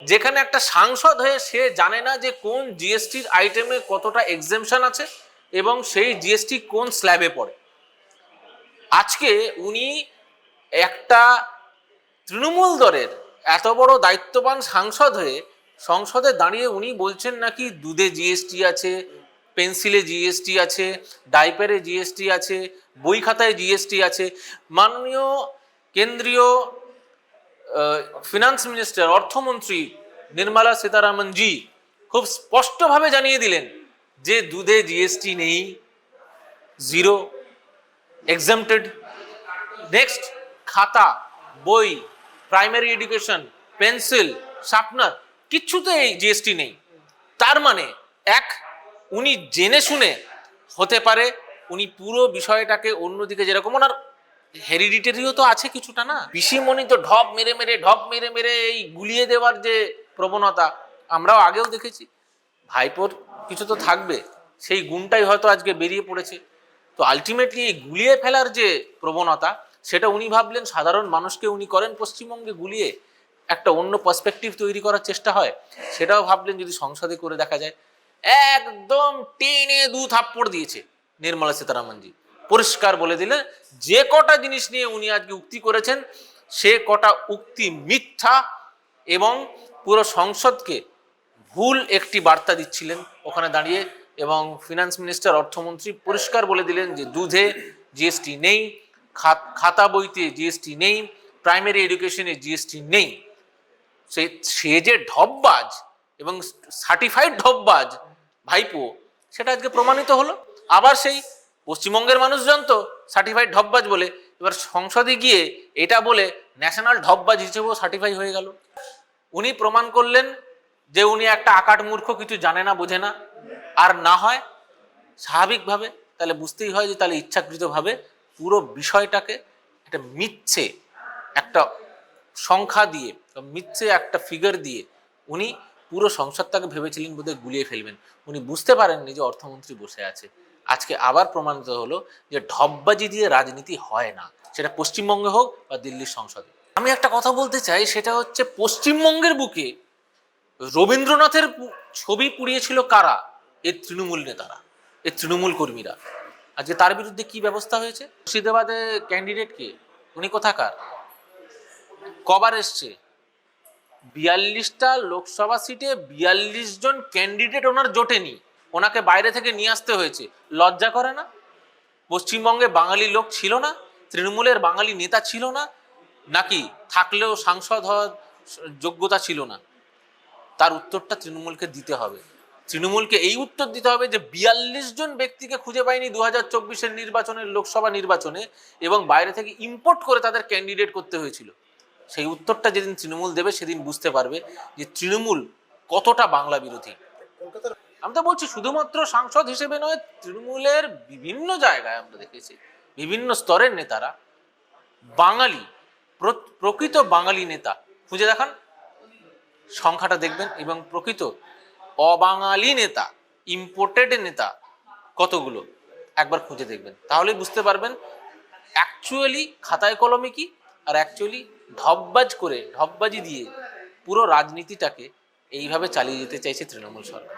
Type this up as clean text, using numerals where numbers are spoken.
যেখানে একটা সাংসদ হয়ে সে জানে না যে কোন জিএসটির আইটেমে কতটা এক্সেমশন আছে এবং সেই জিএসটি কোন স্ল্যাবে পড়ে। আজকে উনি একটা তৃণমূল দলের এত বড় দায়িত্ববান সাংসদ হয়ে সংসদে দাঁড়িয়ে উনি বলছেন নাকি দুধে জিএসটি আছে, পেন্সিলে জিএসটি আছে, ডাইপারে জিএসটি আছে, বই খাতায় জিএসটি আছে। মাননীয় কেন্দ্রীয় ফিনান্স মিনিস্টার অর্থমন্ত্রী নির্মলা সীতারামন জি খুব স্পষ্টভাবে জানিয়ে দিলেন যে দুধে জিএসটি নেই, জিরো, এক্সাম্পটেড। নেক্সট, খাতা, বই, প্রাইমারি এডুকেশন, পেন্সিল, শার্পনার, কিচ্ছুতে এই জিএসটি নেই। তার মানে উনি জেনে শুনে হতে পারে উনি পুরো বিষয়টাকে অন্যদিকে, যেরকম ওনার হেরিডিটারিও তো আছে কিছুটা, না? পিসিমণি তো ঢপ মেরে মেরে এই গুলিয়ে দেওয়ার যে প্রবণতা আমরাও আগেও দেখেছি। ভাইপোর কিছু তো থাকবে, সেই গুণটাই হয়তো আজকে বেরিয়ে পড়েছে। তো আলটিমেটলি এই গুলিয়ে ফেলার যে প্রবণতা, সেটা উনি ভাবলেন সাধারণ মানুষকে উনি করেন পশ্চিমবঙ্গে গুলিয়ে একটা অন্য পার্সপেক্টিভ তৈরি করার চেষ্টা হয়, সেটাও ভাবলেন যদি সংসদে করে দেখা যায়। একদম টেনে দু থাপ্পড় দিয়েছে নির্মলা সীতারামনজি। পরিষ্কার বলে দিলেন যে কটা জিনিস নিয়ে উনি আজকে উক্তি করেছেন সে কটা উক্তি মিথ্যা, এবং পুরো সংসদকে ভুল একটি বার্তা দিচ্ছিলেন ওখানে দাঁড়িয়ে। এবং ফিনান্স মিনিস্টার অর্থমন্ত্রী পরিষ্কার বলে দিলেন যে দুধে জিএসটি নেই, খাতা বইতে জিএসটি নেই, প্রাইমারি এডুকেশনে জিএসটি নেই। সে যে ঢপবাজ এবং সার্টিফাইড ঢপবাজ ভাইপো, সেটা আজকে প্রমাণিত হলো। আবার সেই পশ্চিমবঙ্গের মানুষজন তো সার্টিফাইড ঢপবাজ বলে এবার সংসদে গিয়ে এটা বলে ন্যাশনাল ঢপবাজ হিসেবেও সার্টিফাই হয়ে গেল। উনি প্রমাণ করলেন যে উনি একটা আকাট মূর্খ, কিছু জানে না, বোঝে না। আর না হয় স্বাভাবিকভাবে তাহলে বুঝতেই হয় যে তাহলে ইচ্ছাকৃতভাবে পুরো বিষয়টাকে একটা মিথ্যে একটা সংখ্যা দিয়ে, মিথ্যে একটা ফিগার দিয়ে উনি পুরো সংসদটাকে ভেবেছিলেন বোধহয় গুলিয়ে ফেলবেন। উনি বুঝতে পারেননি যে অর্থমন্ত্রী বসে আছে। আজকে আবার প্রমাণিত হলো যে ঢপবাজি দিয়ে রাজনীতি হয় না, সেটা পশ্চিমবঙ্গে হোক বা দিল্লির সংসদে। আমি একটা কথা বলতে চাই, সেটা হচ্ছে পশ্চিমবঙ্গের বুকে রবীন্দ্রনাথের ছবি পুড়িয়েছিল কারা? এর তৃণমূল নেতারা, এর তৃণমূল কর্মীরা। আজকে তার বিরুদ্ধে কি ব্যবস্থা হয়েছে? মুর্শিদাবাদে ক্যান্ডিডেট কে? উনি কোথাকার? কবার এসছে? 42টা লোকসভা সিটে 42 জন ক্যান্ডিডেট ওনার জোটেনি, ওনাকে বাইরে থেকে নিয়ে আসতে হয়েছে। লজ্জা করে না? পশ্চিমবঙ্গে বাঙালি লোক ছিল না? তৃণমূলের বাঙালি নেতা ছিল না? নাকি থাকলেও সাংসদ হওয়ার যোগ্যতা ছিল না? তার উত্তরটা তৃণমূলকে দিতে হবে। তৃণমূলকে এই উত্তর দিতে হবে যে 42 জন ব্যক্তিকে খুঁজে পায়নি 2024-এর নির্বাচনের, লোকসভা নির্বাচনে, এবং বাইরে থেকে ইম্পোর্ট করে তাদের ক্যান্ডিডেট করতে হয়েছিল। সেই উত্তরটা যেদিন তৃণমূল দেবে সেদিন বুঝতে পারবে যে তৃণমূল কতটা বাংলা বিরোধী। আমি তো বলছি শুধুমাত্র সাংসদ হিসেবে নয়, তৃণমূলের বিভিন্ন জায়গায় আমরা দেখেছি বিভিন্ন স্তরের নেতারা বাঙালি, প্রকৃত বাঙালি নেতা খুঁজে দেখান, সংখ্যাটা দেখবেন, এবং প্রকৃত অবাঙালি নেতা, ইম্পোর্টেড নেতা কতগুলো একবার খুঁজে দেখবেন, তাহলে বুঝতে পারবেন অ্যাকচুয়ালি খাতায় কলমে কি, আর অ্যাকচুয়ালি ঢপবাজি দিয়ে পুরো রাজনীতিটাকে এইভাবে চালিয়ে যেতে চাইছে তৃণমূল সরকার।